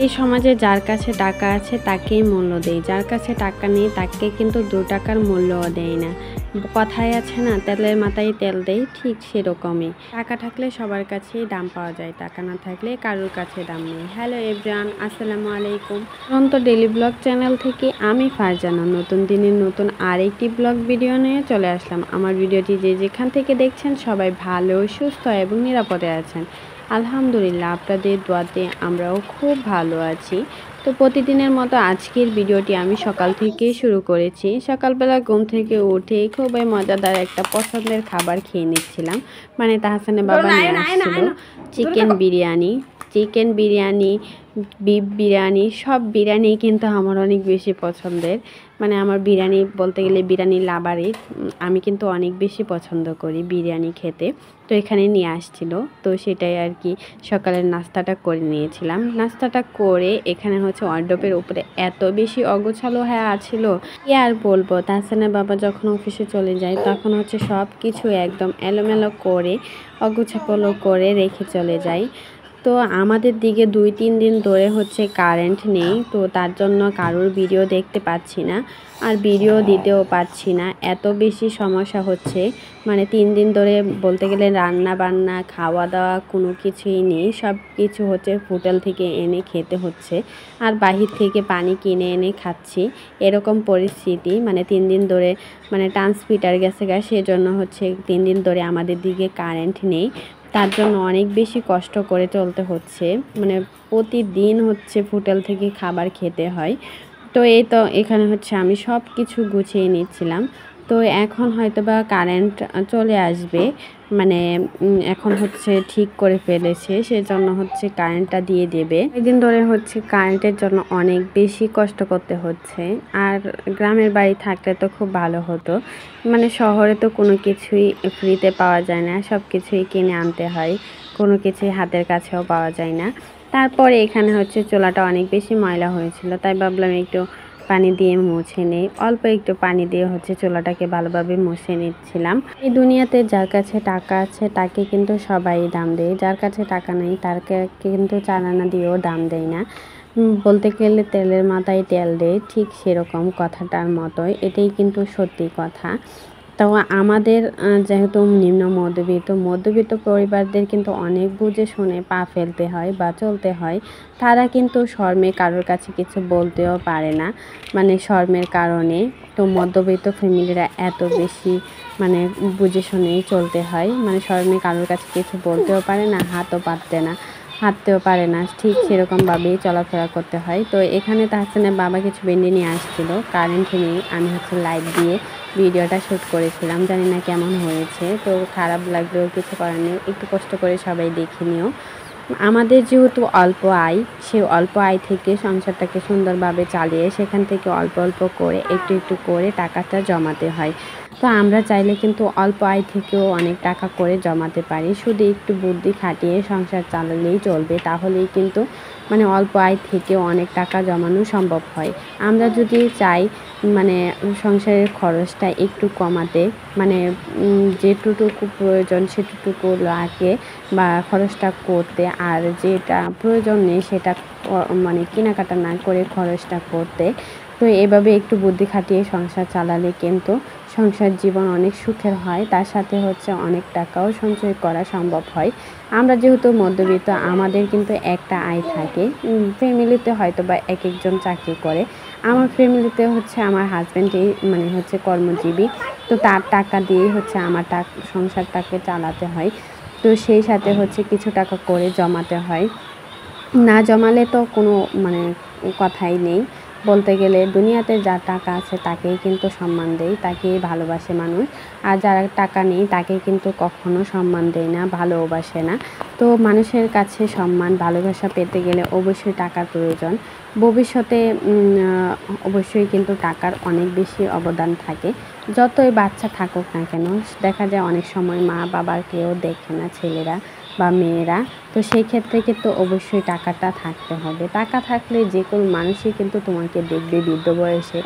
এই সমাজে যার কাছে টাকা আছে তাকেই মূল্য দেয়, যার কাছে টাকা নেই তাকে কিন্তু 2 টাকার মূল্যও দেয় না। কথায় আছে না, তেলের মাথায় তেল দেয়, ঠিক সেরকমই। টাকা থাকলে সবার কাছেই দাম পাওয়া যায়, টাকা না থাকলে কারোর কাছে দাম নেই। হ্যালো এভরিওয়ান, আসসালামু আলাইকুম। তো ডেইলি ব্লগ চ্যানেল থেকে আমি ফারজানা নতুন দিনের নতুন আরেকটি ব্লগ ভিডিও নিয়ে চলে আসলাম। আমার ভিডিওটি যে যেখান থেকে দেখছেন সবাই ভালো, সুস্থ এবং নিরাপদে আছেন। আলহামদুলিল্লাহ, আপনাদের দোয়াতে আমরাও খুব ভালো আছি। তো প্রতিদিনের মতো আজকের ভিডিওটি আমি সকাল থেকে শুরু করেছি। সকালবেলা ঘুম থেকে উঠে খুবই মজাদার একটা পছন্দের খাবার খেয়ে নিচ্ছিলাম। মানে তাহসানের বাবা নিয়ে আসছিল চিকেন বিরিয়ানি, বিফ বিরিয়ানি, সব বিরিয়ানি কিন্তু আমার অনেক বেশি পছন্দের। মানে আমার বিরিয়ানি বলতে গেলে বিরিয়ানি লাভারই। আমি কিন্তু অনেক বেশি পছন্দ করি বিরিয়ানি খেতে। তো এখানে নিয়ে আসছিল, তো সেটাই আর কি সকালের নাস্তাটা করে নিয়েছিলাম। নাস্তাটা করে এখানে হচ্ছে ওয়ার্ডরোবের উপরে এত বেশি অগোছালো হয়ে আছিল, কি আর বলবো। তাহসানের বাবা যখন অফিসে চলে যায় তখন হচ্ছে সব কিছু একদম এলোমেলো করে অগোছালো করে রেখে চলে যায়। তো আমাদের দিকে 2-3 দিন ধরে হচ্ছে কারেন্ট নেই, তো তার জন্য কারোর ভিডিও দেখতে পাচ্ছি না, আর ভিডিও দিতেও পারছি না। এত বেশি সমস্যা হচ্ছে, মানে 3 দিন ধরে বলতে গেলে রান্না বান্না খাওয়া দাওয়া কোনো কিছুই নেই। সব কিছু হচ্ছে হোটেল থেকে এনে খেতে হচ্ছে, আর বাহির থেকে পানি কিনে এনে খাচ্ছি, এরকম পরিস্থিতি। মানে 3 দিন ধরে মানে ট্রান্সমিটার গেছে সেজন্য হচ্ছে 3 দিন ধরে আমাদের দিকে কারেন্ট নেই। তার জন্য অনেক বেশি কষ্ট করে চলতে হচ্ছে, মানে প্রতিদিন হচ্ছে হোটেল থেকে খাবার খেতে হয়। তো এই তো এখানে হচ্ছে আমি সব কিছু গুছিয়ে নিচ্ছিলাম। তো এখন হয়তো বা কারেন্ট চলে আসবে, মানে এখন হচ্ছে ঠিক করে ফেলেছে, সেজন্য হচ্ছে কারেন্টটা দিয়ে দেবে। কয়েকদিন ধরে হচ্ছে কারেন্টের জন্য অনেক বেশি কষ্ট করতে হচ্ছে। আর গ্রামের বাড়ি থাকলে তো খুব ভালো হতো, মানে শহরে তো কোনো কিছুই ফ্রিতে পাওয়া যায় না, সব কিছুই কিনে আনতে হয়, কোনো কিছুই হাতের কাছেও পাওয়া যায় না। তারপরে এখানে হচ্ছে চুলাটা অনেক বেশি ময়লা হয়েছিল, তাই ভাবলাম একটু পানি দিয়ে মুছে নেই। অল্প একটু পানি দিয়ে হচ্ছে চুলাটাকে ভালোভাবে মুছে নিচ্ছিলাম। এই দুনিয়াতে যার কাছে টাকা আছে তাকে কিন্তু সবাই দাম দেয়, যার কাছে টাকা নেই তাকে কিন্তু চালানা দিয়েও দাম দেয় না। বলতে গেলে তেলের মাথায় তেল দেয়, ঠিক সেরকম কথাটার মতোই, এটাই কিন্তু সত্যি কথা। তো আমাদের যেহেতু নিম্ন মধ্যবিত্ত পরিবারদের কিন্তু অনেক বুঝে শুনে পা ফেলতে হয় বা চলতে হয়। তারা কিন্তু শরমে কারোর কাছে কিছু বলতেও পারে না, মানে শরমের কারণে। তো মধ্যবিত্ত ফ্যামিলিরা এত বেশি মানে বুঝে শুনেই চলতে হয়, মানে শরমে কারোর কাছে কিছু বলতেও পারে না, হাঁটতেও পারে না, ঠিক সেরকমভাবেই চলাফেরা করতে হয়। তো এখানে তাহসানের বাবা কিছু ভেন্ডি নিয়ে আসছিল, কারেন্ট নেই, আমি হচ্ছে লাইট দিয়ে ভিডিওটা শ্যুট করেছিলাম। জানি না কেমন হয়েছে, তো খারাপ লাগলেও কিছু করার নেই, একটু কষ্ট করে সবাই দেখে নিও। আমাদের যেহেতু অল্প আয়, সে অল্প আয় থেকে সংসারটাকে সুন্দরভাবে চালিয়ে সেখান থেকে অল্প অল্প করে একটু একটু করে টাকাটা জমাতে হয়। তো আমরা চাইলে কিন্তু অল্প আয় থেকেও অনেক টাকা করে জমাতে পারি, শুধু একটু বুদ্ধি খাটিয়ে সংসার চালালেই চলবে, তাহলেই কিন্তু মানে অল্প আয় থেকেও অনেক টাকা জমানো সম্ভব হয়। আমরা যদি চাই মানে সংসারের খরচটা একটু কমাতে, মানে যেটুকু প্রয়োজন সেটুকু লাগে বা খরচটা করতে, আর যেটা প্রয়োজন নেই সেটা মানে কেনাকাটা না করে খরচটা করতে, তো এভাবে একটু বুদ্ধি খাটিয়ে সংসার চালালে কিন্তু সংসার জীবন অনেক সুখের হয়, তার সাথে হচ্ছে অনেক টাকাও সঞ্চয় করা সম্ভব হয়। আমরা যেহেতু মধ্যবিত্ত, আমাদের কিন্তু একটা আয় থাকে। ফ্যামিলিতে হয়তো বা এক একজন চাকরি করে, আমার ফ্যামিলিতে হচ্ছে আমার হাজব্যান্ডই মানে হচ্ছে কর্মজীবী, তো তার টাকা দিয়েই হচ্ছে আমার সংসারটাকে চালাতে হয়। তো সেই সাথে হচ্ছে কিছু টাকা করে জমাতে হয়, না জমালে তো কোনো মানে কথাই নেই। বলতে গেলে দুনিয়াতে যার টাকা আছে তাকেই কিন্তু সম্মান দেয়, তাকেই ভালোবাসে মানুষ, আর যারা টাকা নেই তাকে কিন্তু কখনো সম্মান দেয় না, ভালোবাসে না। তো মানুষের কাছে সম্মান ভালোবাসা পেতে গেলে অবশ্যই টাকার প্রয়োজন। ভবিষ্যতে অবশ্যই কিন্তু টাকার অনেক বেশি অবদান থাকে। যতই বাচ্চা থাকুক না কেন, দেখা যায় অনেক সময় মা বাবার কেউ দেখে না ছেলেরা, বা মেয়েরা। তো সেই ক্ষেত্রে কিন্তু অবশ্যই টাকাটা থাকতে হবে। টাকা থাকলে যে কোনো মানুষই কিন্তু তোমাকে দেখবে বৃদ্ধ বয়সে।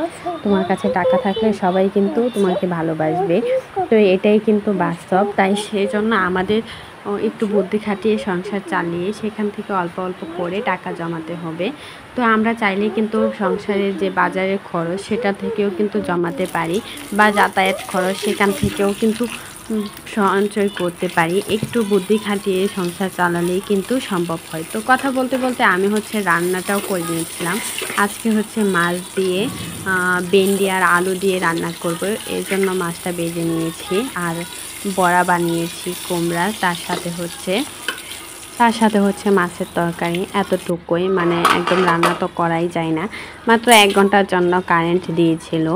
তোমার কাছে টাকা থাকলে সবাই কিন্তু তোমাকে ভালোবাসবে। তো এটাই কিন্তু বাস্তব। তাই সেজন্য আমাদের একটু বুদ্ধি খাটিয়ে সংসার চালিয়ে সেখান থেকে অল্প অল্প করে টাকা জমাতে হবে। তো আমরা চাইলে কিন্তু সংসারের যে বাজারের খরচ সেটা থেকেও কিন্তু জমাতে পারি, বা যাতায়াত খরচ সেখান থেকেও কিন্তু সঞ্চয় করতে পারি। একটু বুদ্ধি খাটিয়ে সংসার চালালেই কিন্তু সম্ভব হয়। তো কথা বলতে বলতে আমি রান্নাটাও করে নিয়েছিলাম। আজকে মাছ দিয়ে ভেন্ডি আর আলু দিয়ে রান্না করব, এর জন্য মাছটা বেজে নিয়েছি। আর বড়া বানিয়েছি কুমড়া, তার সাথে মাছের তরকারি। এতটুকুই, মানে একদম রান্না তো করাই যায় না। মাত্র 1 ঘন্টার জন্য কারেন্ট দিয়েছিল,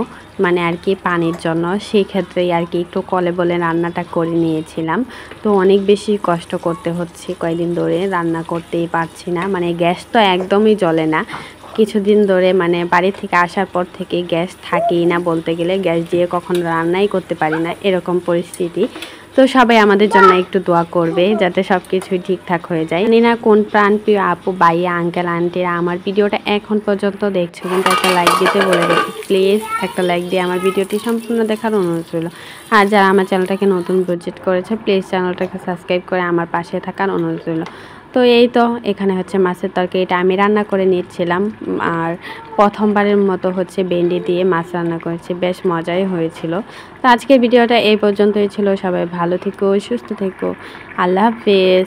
মানে আর কি পানির জন্য। সেই ক্ষেত্রেই আর কি একটু কলে বলে রান্নাটা করে নিয়েছিলাম। তো অনেক বেশি কষ্ট করতে হচ্ছে কয়েকদিন ধরে, রান্না করতেই পারছি না। মানে গ্যাস তো একদমই জ্বলে না কিছুদিন ধরে, মানে বাড়ি থেকে আসার পর থেকে গ্যাস থাকেই না বলতে গেলে। গ্যাস দিয়ে কখনো রান্নাই করতে পারি না, এরকম পরিস্থিতি। তো সবাই আমাদের জন্য একটু দোয়া করবে যাতে সব কিছুই ঠিকঠাক হয়ে যায়। জানি না কোন প্রাণপ্রিয় আপু, ভাইয়া, আঙ্কেল, আন্টিরা আমার ভিডিওটা এখন পর্যন্ত দেখছো, কিন্তু একটা লাইক দিতে বলে রেখে প্লিজ একটা লাইক দিয়ে আমার ভিডিওটি সম্পূর্ণ দেখার অনুরোধ রইল। আর যারা আমার চ্যানেলটাকে নতুন ভিজিট করেছে প্লিজ চ্যানেলটাকে সাবস্ক্রাইব করে আমার পাশে থাকার অনুরোধ রইল। তো এই তো এখানে মাছের তরকারি, এটা আমি রান্না করে নিচ্ছিলাম। আর প্রথমবারের মতো ভেন্ডি দিয়ে মাছ রান্না করেছি, বেশ মজাই হয়েছিল। তো আজকের ভিডিওটা এই পর্যন্তই ছিল। সবাই ভালো থেকো, সুস্থ থেকো, আল্লাহ হাফেজ।